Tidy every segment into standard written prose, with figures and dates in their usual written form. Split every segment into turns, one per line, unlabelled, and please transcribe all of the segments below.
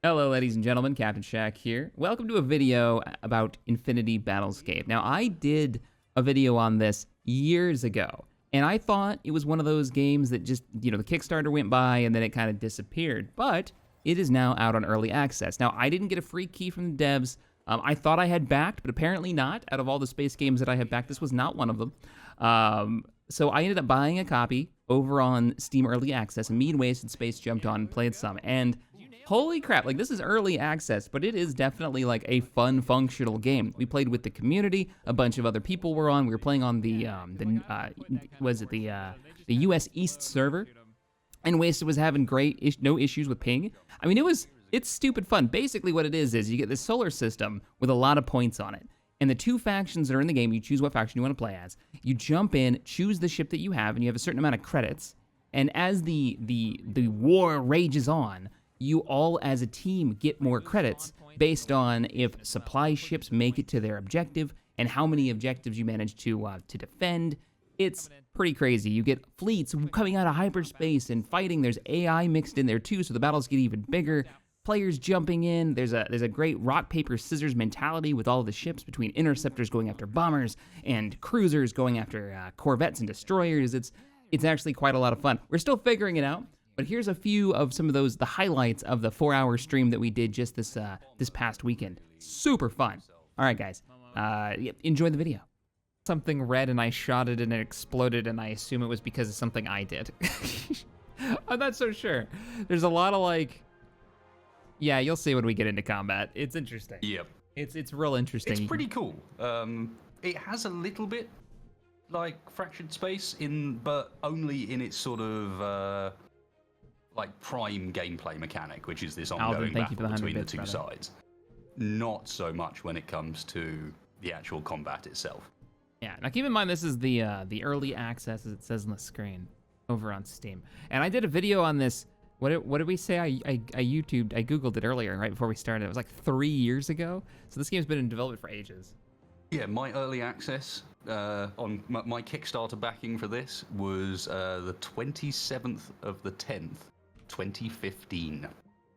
Hello, ladies and gentlemen, Captain Shaq here. Welcome to a video about Infinity Battlescape. Now, I did a video on this years ago, and I thought it was one of those games that just, the Kickstarter went by and then it kind of disappeared, but it is now out on early access. Now, I didn't get a free key from the devs. I thought I had backed, but apparently not. Out of all the space games that I have backed, this was not one of them. So I ended up buying a copy over on Steam Early Access, and me and Wasted Space jumped on and played some, and holy crap, like, this is early access, but it is definitely like a fun, functional game. We played with the community, a bunch of other people were on. We were playing on the US East server, and Wasted was having no issues with ping. I mean, it's stupid fun. Basically what it is you get this solar system with a lot of points on it. And the two factions that are in the game, you choose what faction you want to play as. You jump in, choose the ship that you have, and you have a certain amount of credits. And as the war rages on, you all as a team get more credits based on if supply ships make it to their objective and how many objectives you manage to defend. It's pretty crazy. You get fleets coming out of hyperspace and fighting. There's AI mixed in there too, so the battles get even bigger. Players jumping in. There's a great rock, paper, scissors mentality with all of the ships between interceptors going after bombers and cruisers going after corvettes and destroyers. It's actually quite a lot of fun. We're still figuring it out. But here's a few of some of the highlights of the 4-hour stream that we did just this past weekend. Super fun. All right, guys, enjoy the video. Something red and I shot it and it exploded, and I assume it was because of something I did. I'm not so sure. There's a lot of yeah, you'll see when we get into combat. It's interesting.
Yep.
It's real interesting.
It's pretty cool. It has a little bit like Fractured Space but only in its sort of prime gameplay mechanic, which is this ongoing battle between the two sides. Not so much when it comes to the actual combat itself.
Yeah, now keep in mind this is the early access, as it says on the screen, over on Steam. And I did a video on this, what did we say? I Googled it earlier, right before we started. It was like 3 years ago. So this game's been in development for ages.
Yeah, my early access on my Kickstarter backing for this was the 27th of the 10th. 2015.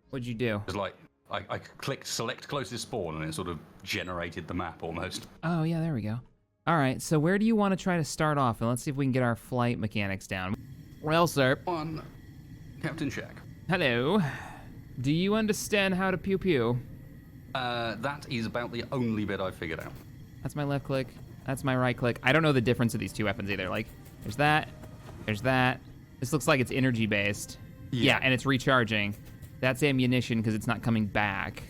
What'd you do?
It was like, I clicked select closest spawn and it sort of generated the map almost.
Oh yeah, there we go. All right, so where do you want to try to start off? And let's see if we can get our flight mechanics down. Well, sir.
On Captain Shaq.
Hello. Do you understand how to pew pew?
That is about the only bit I've figured out.
That's my left click. That's my right click. I don't know the difference of these two weapons either. Like, there's that. There's that. This looks like it's energy based. Yeah, and it's recharging. That's ammunition because it's not coming back.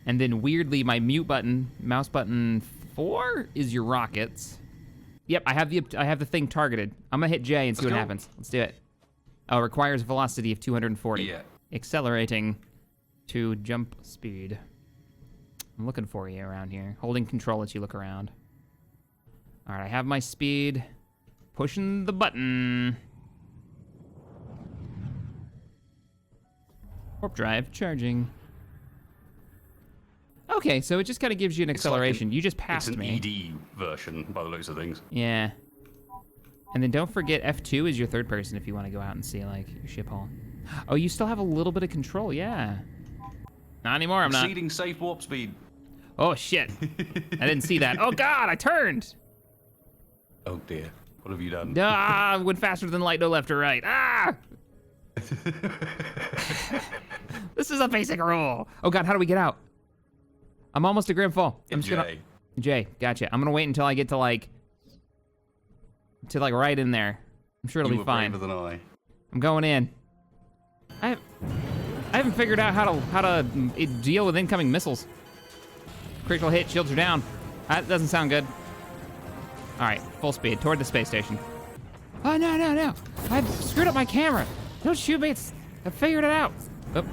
And then weirdly, my mute button, mouse button 4, is your rockets. Yep, I have the thing targeted. I'm gonna hit J and see what happens. Let's do it. Oh, requires velocity of 240.
Yeah.
Accelerating to jump speed. I'm looking for you around here. Holding control lets you look around. All right, I have my speed. Pushing the button. Warp drive charging. Okay, so it just kind of gives you an acceleration. You just passed me.
It's an ED version by the looks of things.
Yeah. And then don't forget F2 is your third person if you want to go out and see like your ship hull. Oh, you still have a little bit of control, yeah. Not anymore, I'm not.
Exceeding safe warp speed.
Oh shit. I didn't see that. Oh god, I turned.
Oh dear. What have you done?
Ah, went faster than light, no left or right. Ah! This is a basic rule. Oh god, how do we get out? I'm almost to Grim Fall. I'm just gonna... Jay, gotcha. I'm gonna wait until I get to like right in there. I'm sure it'll be fine.
Braver than I.
I'm going in. I haven't figured out how to deal with incoming missiles. Critical hit, shields are down. That doesn't sound good. All right, full speed toward the space station. Oh no! I've screwed up my camera. Don't shoot me. I figured it out. Oh.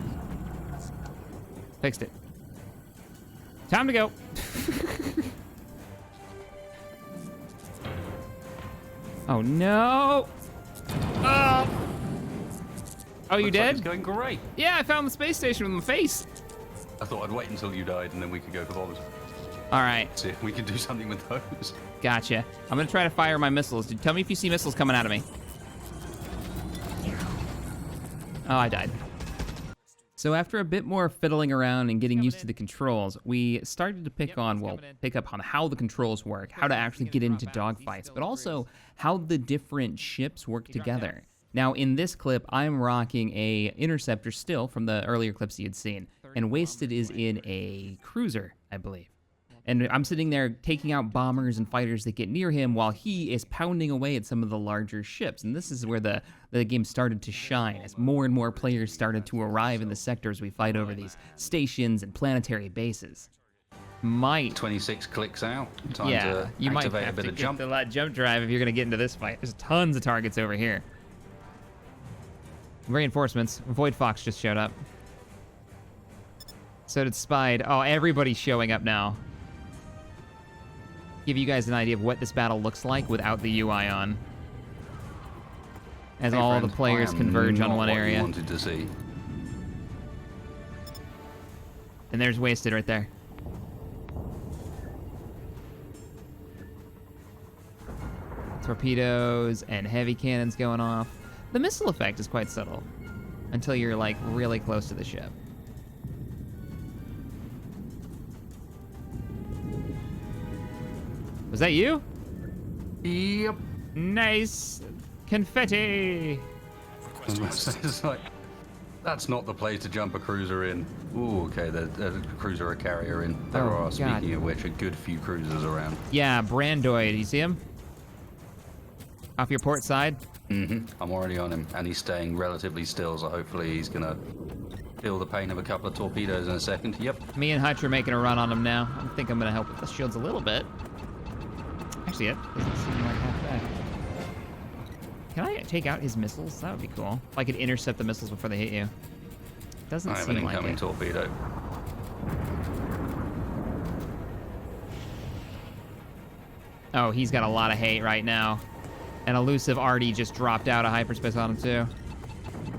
Fixed it. Time to go. Oh no! Oh, you dead?
It's going great.
Yeah, I found the space station with my face.
I thought I'd wait until you died and then we could go for bombs.
All right.
See if we can do something with those.
Gotcha. I'm gonna try to fire my missiles. Tell me if you see missiles coming out of me. Oh, I died. So after a bit more fiddling around and getting used to the controls, we started to pick up on how the controls work, how to actually get into dogfights, but also how the different ships work together. Now, in this clip, I'm rocking a interceptor still from the earlier clips you'd seen, and Wasted is in a cruiser, I believe. And I'm sitting there taking out bombers and fighters that get near him while he is pounding away at some of the larger ships. And this is where the game started to shine, as more and more players started to arrive in the sector as we fight over these stations and planetary bases.
26 clicks out. Time to
you might
activate
have
a bit
to
of
get
jump.
the jump drive if you're going to get into this fight. There's tons of targets over here. Reinforcements. Void Fox just showed up. So did Spide. Oh, everybody's showing up now. Give you guys an idea of what this battle looks like without the UI on. As all the players converge on one area.
You wanted to see.
And there's Wasted right there. Torpedoes and heavy cannons going off. The missile effect is quite subtle until you're like really close to the ship. Was that you?
Yep.
Nice confetti.
It's like, that's not the place to jump a cruiser in. Ooh, okay, there's a cruiser, a carrier in. There
Oh,
are,
God.
speaking of which, a good few cruisers around.
Yeah, Brandoid. You see him? Off your port side?
I'm already on him, and he's staying relatively still, so hopefully he's gonna feel the pain of a couple of torpedoes in a second. Yep.
Me and Hutch are making a run on him now. I think I'm gonna help with the shields a little bit. Actually, it doesn't seem like half bad. Can I take out his missiles? That would be cool. If I could intercept the missiles before they hit you. Doesn't
I have an
seem like
incoming
it.
torpedo.
Oh, he's got a lot of hate right now. And Elusive already just dropped out of hyperspace on him too.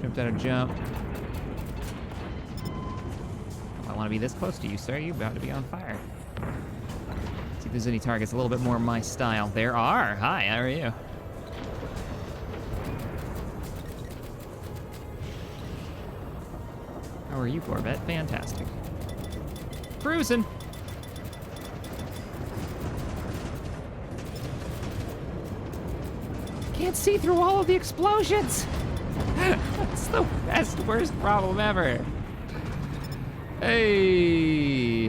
Jumped out of jump. I want to be this close to you, sir. You're about to be on fire. See if there's any targets a little bit more my style. There are. Hi, how are you? How are you, Corvette? Fantastic. Cruising. Can't see through all of the explosions. That's the best, worst problem ever. Hey.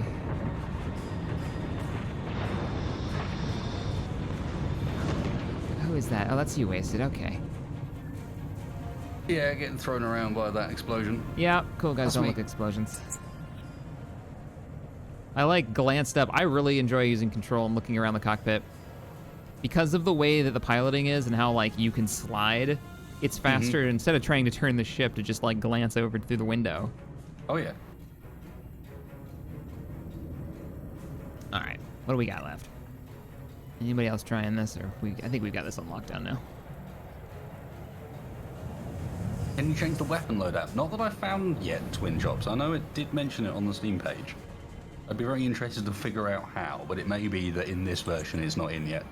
Who is that? Oh, that's you, Wasted. Okay.
Yeah, getting thrown around by that explosion.
Yeah, cool guys don't like explosions. I like glanced up. I really enjoy using control and looking around the cockpit. Because of the way that the piloting is and how, like, you can slide, it's faster instead of trying to turn the ship to just, like, glance over through the window.
Oh, yeah.
All right, what do we got left? Anybody else trying this? Or I think we've got this on lockdown now.
Can you change the weapon loadout? Not that I found yet, Twin Chops. I know it did mention it on the Steam page. I'd be very interested to figure out how, but it may be that in this version it's not in yet.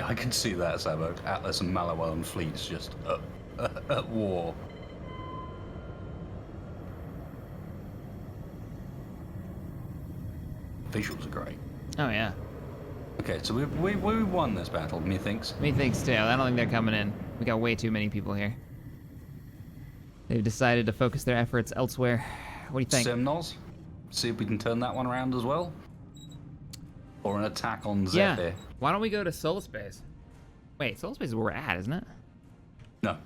I can see that, Sabo. Atlas and Malawan fleets just at war. Visuals are great.
Oh, yeah.
Okay, so we won this battle, methinks.
Methinks too. I don't think they're coming in. We got way too many people here. They've decided to focus their efforts elsewhere. What do you think?
Semnoz? See if we can turn that one around as well? Or an attack on Zephyr?
Yeah. Why don't we go to Solar Space? Wait, Solar Space is where we're at, isn't it?
No.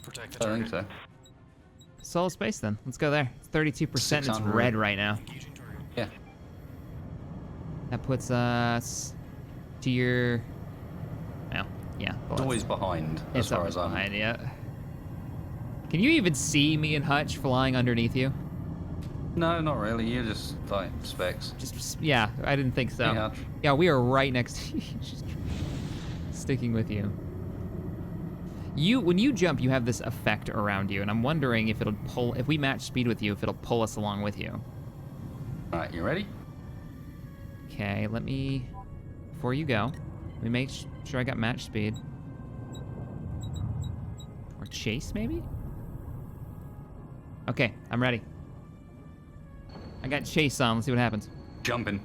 Protect the
I think
target.
so.
Solar Space then. Let's go there. It's 32% and it's
600.
red right now.
Engaging target.
Yeah.
That puts us to your... Well, yeah.
It's always behind, as far as I'm...
behind, yeah. Can you even see me and Hutch flying underneath you?
No, not really. You're just, like, specs.
Just, yeah, I didn't think so.
Hey, Hutch.
Yeah, we are right next to you. Just sticking with you. When you jump, you have this effect around you, and I'm wondering if it'll pull, if we match speed with you, if it'll pull us along with you.
Alright, you ready?
Okay, let me, before you go, let me make sure I got match speed. chase, maybe? Okay, I'm ready. I got chase on. Let's see what happens.
Jumping.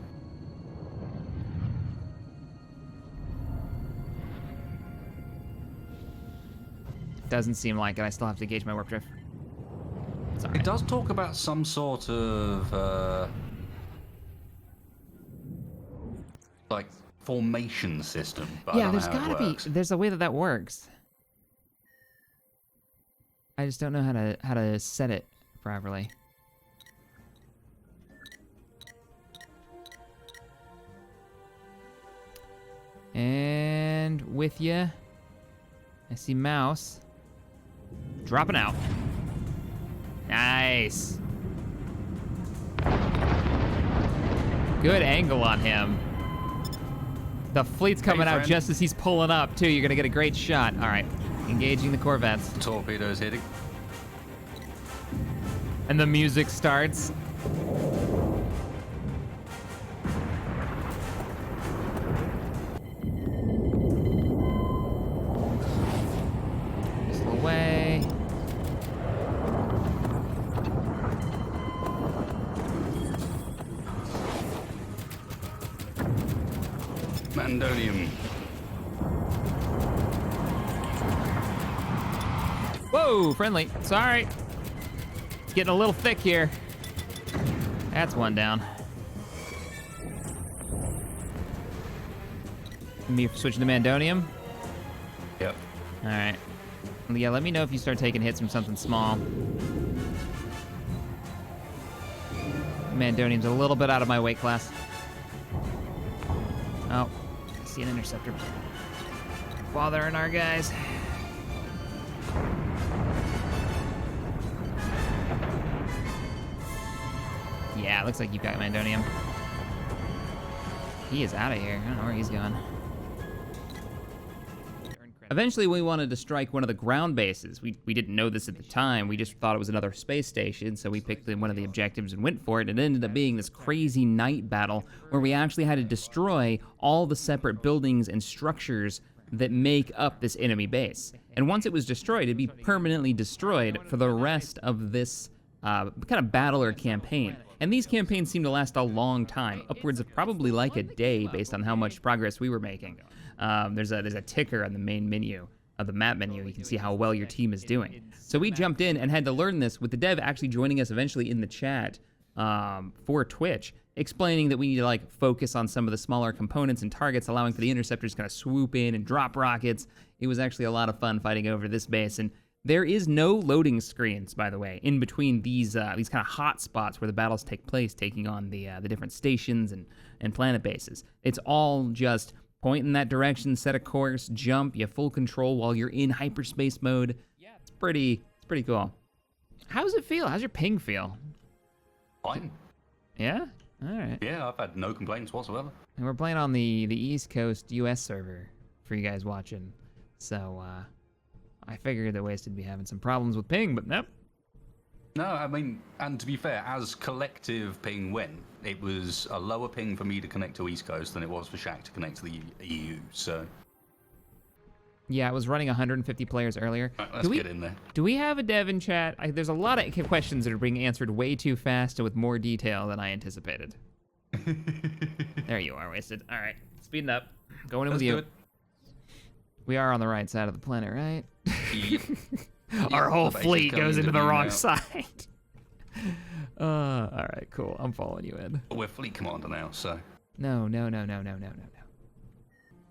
Doesn't seem like it. I still have to gauge my warp drift. It's all right.
It does talk about some sort of like formation system, but I
Yeah,
don't
there's
know how
gotta
it
be.
works.
There's a way that works. I just don't know how to set it properly. And with ya, I see mouse dropping out. Nice. Good angle on him. The fleet's coming out
friend.
just as he's pulling up, too. You're gonna get a great shot. All right, engaging the corvettes.
Torpedoes hitting.
And the music starts. Just away.
Mandonium.
Whoa, friendly. Sorry. It's getting a little thick here. That's one down. Me switching to Mandonium.
Yep.
All right. Yeah, let me know if you start taking hits from something small. Mandonium's a little bit out of my weight class. Oh, I see an interceptor. Bothering our guys. Yeah, it looks like you've got Mandonium. He is out of here. I don't know where he's gone. Eventually, we wanted to strike one of the ground bases. We didn't know this at the time. We just thought it was another space station, so we picked one of the objectives and went for it. It ended up being this crazy night battle where we actually had to destroy all the separate buildings and structures that make up this enemy base. And once it was destroyed, it'd be permanently destroyed for the rest of this kind of battle or campaign. And these campaigns seem to last a long time, upwards of probably like a day based on how much progress we were making. There's a ticker on the main menu of the map menu. You can see how well your team is doing. So we jumped in and had to learn this with the dev actually joining us eventually in the chat for Twitch, explaining that we need to like focus on some of the smaller components and targets, allowing for the interceptors to kind of swoop in and drop rockets. It was actually a lot of fun fighting over this base. And there is no loading screens, by the way, in between these kind of hot spots where the battles take place, taking on the different stations and planet bases. It's all just point in that direction, set a course, jump, you have full control while you're in hyperspace mode. Yeah, it's pretty cool. How's it feel? How's your ping feel?
Fine.
Yeah? All right.
Yeah, I've had no complaints whatsoever.
And we're playing on the East Coast US server for you guys watching. So, I figured that Wasted would be having some problems with ping, but nope.
No, I mean, and to be fair, as collective ping went, it was a lower ping for me to connect to East Coast than it was for Shaq to connect to the EU, so...
Yeah, it was running 150 players earlier.
Right, let's get in there.
Do we have a dev in chat? There's a lot of questions that are being answered way too fast and with more detail than I anticipated. There you are, Wasted. All right, speeding up. Going in with you. We are on the right side of the planet, right?
Yep.
Our whole
The base is
fleet
coming
goes into the
view
wrong
now.
side. All right, cool. I'm following you in.
But we're fleet commander now, so...
No.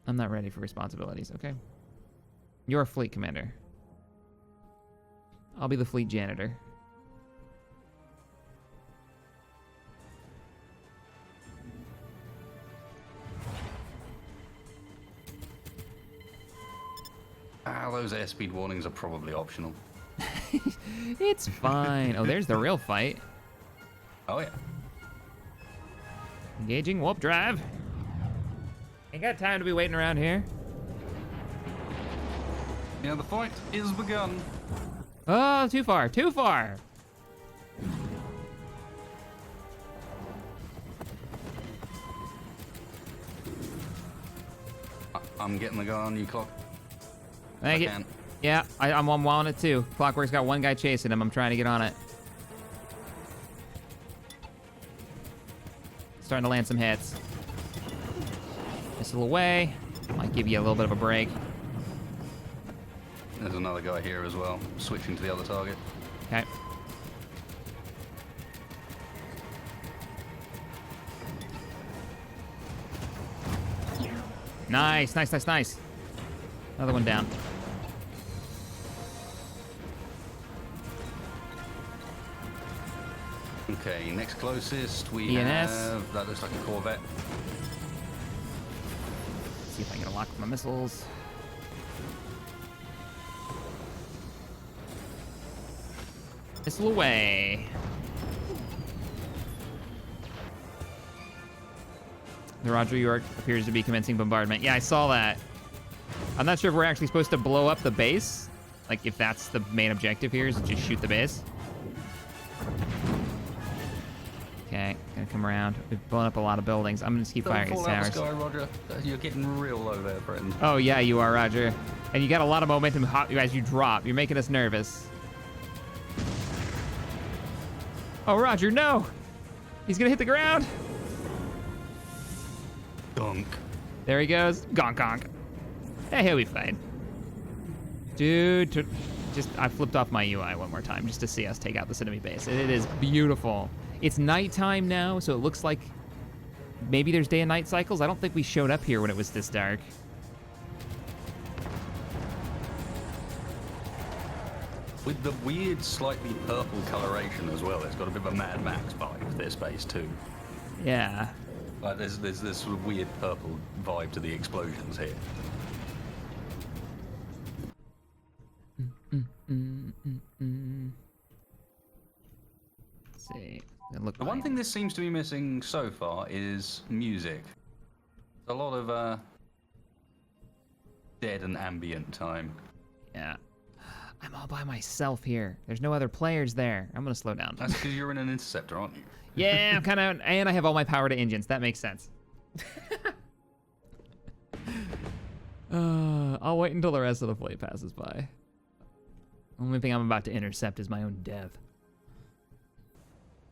I'm not ready for responsibilities, okay? You're a fleet commander. I'll be the fleet janitor.
Those airspeed warnings are probably optional.
It's fine. Oh, there's the real fight.
Oh, yeah.
Engaging warp drive. Ain't got time to be waiting around here.
Yeah, the fight is begun.
Oh, too far, too far.
I'm getting the gun on you, Clock.
Thank you.
Can.
Yeah, I'm on it too. Clockwork's got one guy chasing him. I'm trying to get on it. Starting to land some hits. Missile away. Might give you a little bit of a break.
There's another guy here as well, switching to the other target.
Okay. Nice, nice, nice, nice. Another one down.
Okay, next closest we
ENS.
have, that looks like a Corvette.
See if I can lock my missiles. Missile away. The Roger York appears to be commencing bombardment. Yeah, I saw that. I'm not sure if we're actually supposed to blow up the base. Like, if that's the main objective here, is to just shoot the base. Okay, gonna come around. We've blown up a lot of buildings. I'm gonna just keep firing at towers.
Sky, Roger. You're getting real low there, friend.
Oh, yeah, you are, Roger. And you got a lot of momentum as you drop. You're making us nervous. Oh, Roger, no! He's gonna hit the ground!
Dunk.
There he goes. Gonk, gonk. Hey, he'll be fine. Dude, I flipped off my UI one more time just to see us take out this enemy base. It is beautiful. It's nighttime now, so it looks like maybe there's day and night cycles. I don't think we showed up here when it was this dark.
With the weird, slightly purple coloration as well, it's got a bit of a Mad Max vibe with this base too.
Yeah.
Like there's this sort of weird purple vibe to the explosions here.
Let's see. Look,
The one thing this seems to be missing so far is music. A lot of dead and ambient time.
Yeah. I'm all by myself here. There's no other players there. I'm gonna slow down.
That's because you're in an interceptor, aren't you?
Yeah, I'm kind of, and I have all my power to engines. That makes sense. I'll wait until the rest of the fleet passes by. Only thing I'm about to intercept is my own death.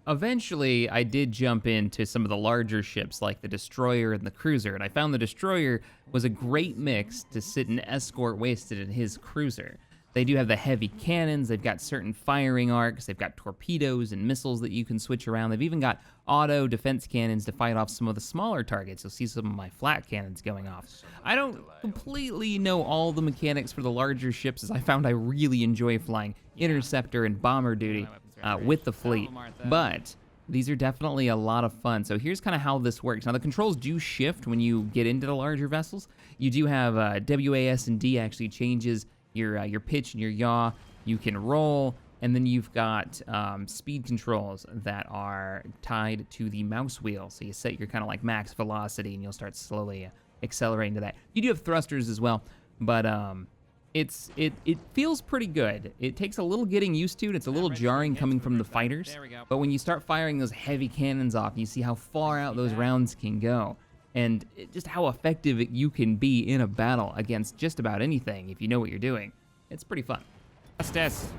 Eventually, I did jump into some of the larger ships like the destroyer and the cruiser, and I found the destroyer was a great mix to sit and escort Wasted in his cruiser. They do have the heavy cannons, they've got certain firing arcs, they've got torpedoes and missiles that you can switch around. They've even got auto defense cannons to fight off some of the smaller targets. You'll see some of my flat cannons going off. I don't completely know all the mechanics for the larger ships, as I found I really enjoy flying interceptor and bomber duty with the fleet, but these are definitely a lot of fun. So here's kind of how this works. Now the controls do shift when you get into the larger vessels. You do have WAS and D actually changes your pitch and your yaw. You can roll, and then you've got speed controls that are tied to the mouse wheel. So you set your kind of like max velocity, and you'll start slowly accelerating to that. You do have thrusters as well, but it feels pretty good. It takes a little getting used to. It's a little jarring coming from the fighters, but when you start firing those heavy cannons off, you see how far out those rounds can go, and just how effective you can be in a battle against just about anything if you know what you're doing. It's pretty fun. Estes.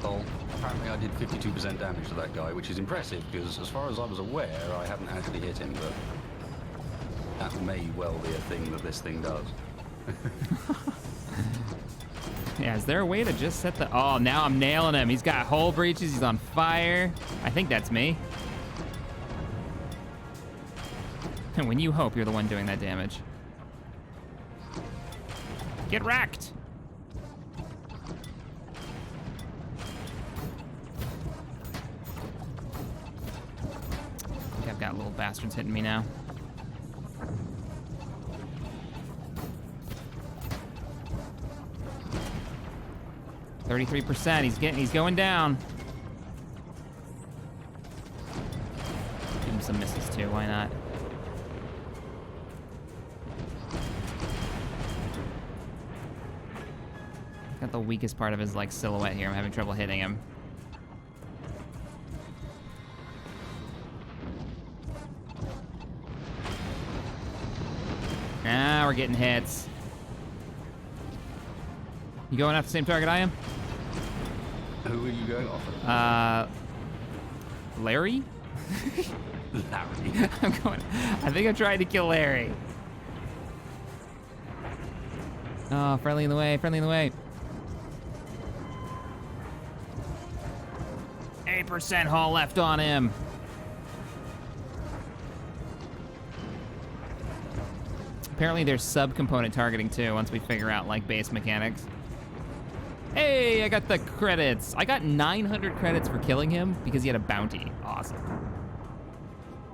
Well, apparently I did 52% damage to that guy, which is impressive because as far as I was aware, I haven't actually hit him, but that may well be a thing that this thing does.
Yeah, is there a way to just set the... Oh, now I'm nailing him. He's got hull breaches. He's on fire. I think that's me. And when you hope you're the one doing that damage. Get wrecked! I think I've got little bastards hitting me now. %. He's going down. Give him some missiles too, why not? Got the weakest part of his like silhouette here. I'm having trouble hitting him. Ah, we're getting hits. You going after the same target I am?
Who are you going after?
Larry?
Larry.
I think I'm trying to kill Larry. Oh, friendly in the way, friendly in the way. 8% hull left on him. Apparently there's sub-component targeting too, once we figure out like base mechanics. Hey, I got the credits. I got 900 credits for killing him because he had a bounty. Awesome.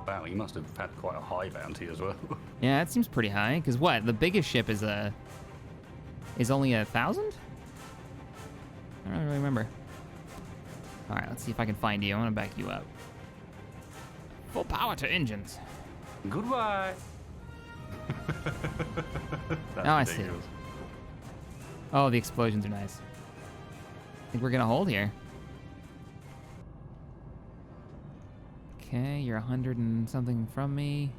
Wow, he must have had quite a high bounty as well.
Yeah, that seems pretty high. Cause what? The biggest ship is only 1,000? I don't really remember. All right, let's see if I can find you. I want to back you up. Full power to engines.
Goodbye.
Oh, I see. Oh, the explosions are nice. I think we're gonna hold here. Okay, you're 100 and something from me.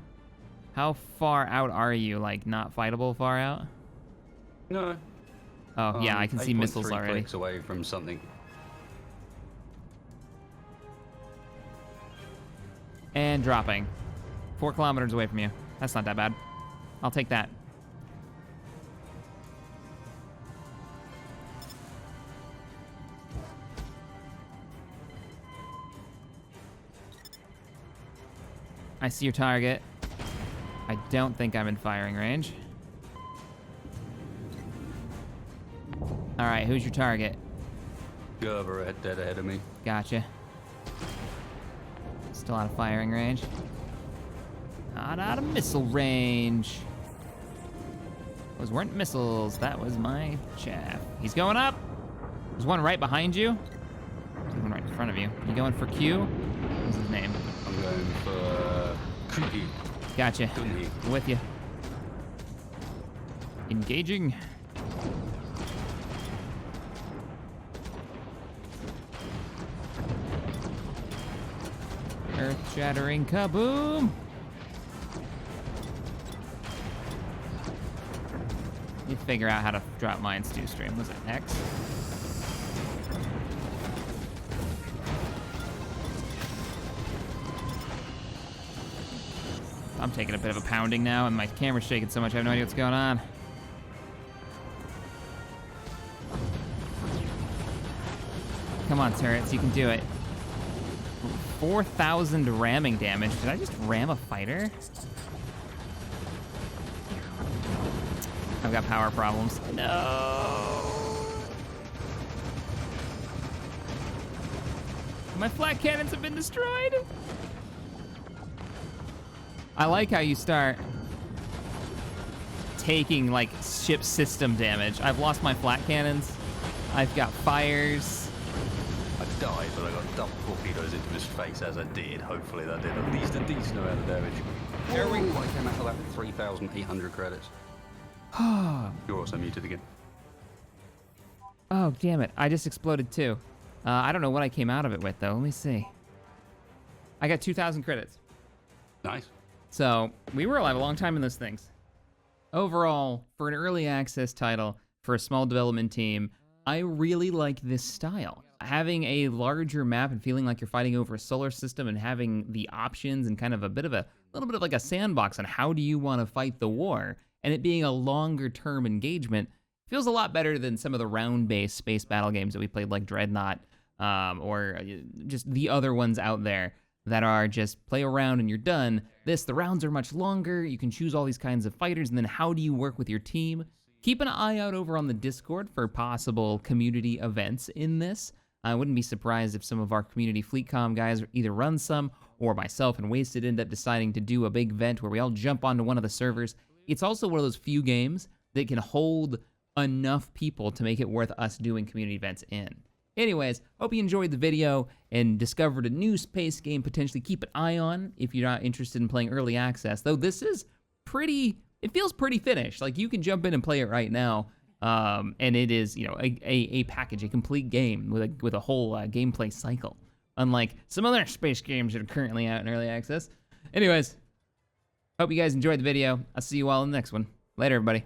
How far out are you? Like, not fightable far out?
No.
Oh, yeah, I can see missiles
8.3
already.
clicks away from something.
And dropping. 4 kilometers away from you. That's not that bad. I'll take that. I see your target. I don't think I'm in firing range. All right, who's your target?
Gerber dead ahead of me.
Gotcha. Still out of firing range. Not out of missile range. Those weren't missiles. That was my chaff. He's going up. There's one right behind you. There's one right in front of you. You going for Q? What's his name?
I'm going for Creepy.
Gotcha.
Gunny.
With you. Engaging. Earth-shattering kaboom! You figure out how to drop mines too, stream. Was it X? I'm taking a bit of a pounding now, and my camera's shaking so much I have no idea what's going on. Come on, turrets, you can do it. 4,000 ramming damage. Did I just ram a fighter? I've got power problems. No! My flat cannons have been destroyed! I like how you start taking, like, ship system damage. I've lost my flat cannons. I've got fires.
I died, but I got double torpedoes into his face as I did. Hopefully that did at least a decent amount of damage. Airwing quite came out of that with 3,800 credits. You're also muted again.
Oh, damn it. I just exploded too. I don't know what I came out of it with, though. Let me see. I got 2,000 credits.
Nice.
So, we were alive a long time in those things. Overall, for an early access title, for a small development team, I really like this style. Having a larger map and feeling like you're fighting over a solar system and having the options and kind of a little bit of like a sandbox on how do you want to fight the war, and it being a longer term engagement, feels a lot better than some of the round-based space battle games that we played like Dreadnought, or just the other ones out there that are just play around and you're done. The rounds are much longer, you can choose all these kinds of fighters, and then how do you work with your team? Keep an eye out over on the Discord for possible community events in this. I wouldn't be surprised if some of our community FleetCom guys either run some, or myself and Wasted end up deciding to do a big event where we all jump onto one of the servers. It's also one of those few games that can hold enough people to make it worth us doing community events in. Anyways, hope you enjoyed the video and discovered a new space game potentially keep an eye on if you're not interested in playing early access. Though this is it feels pretty finished. Like, you can jump in and play it right now. And it is, a package, a complete game with a whole gameplay cycle. Unlike some other space games that are currently out in early access. Anyways, hope you guys enjoyed the video. I'll see you all in the next one. Later, everybody.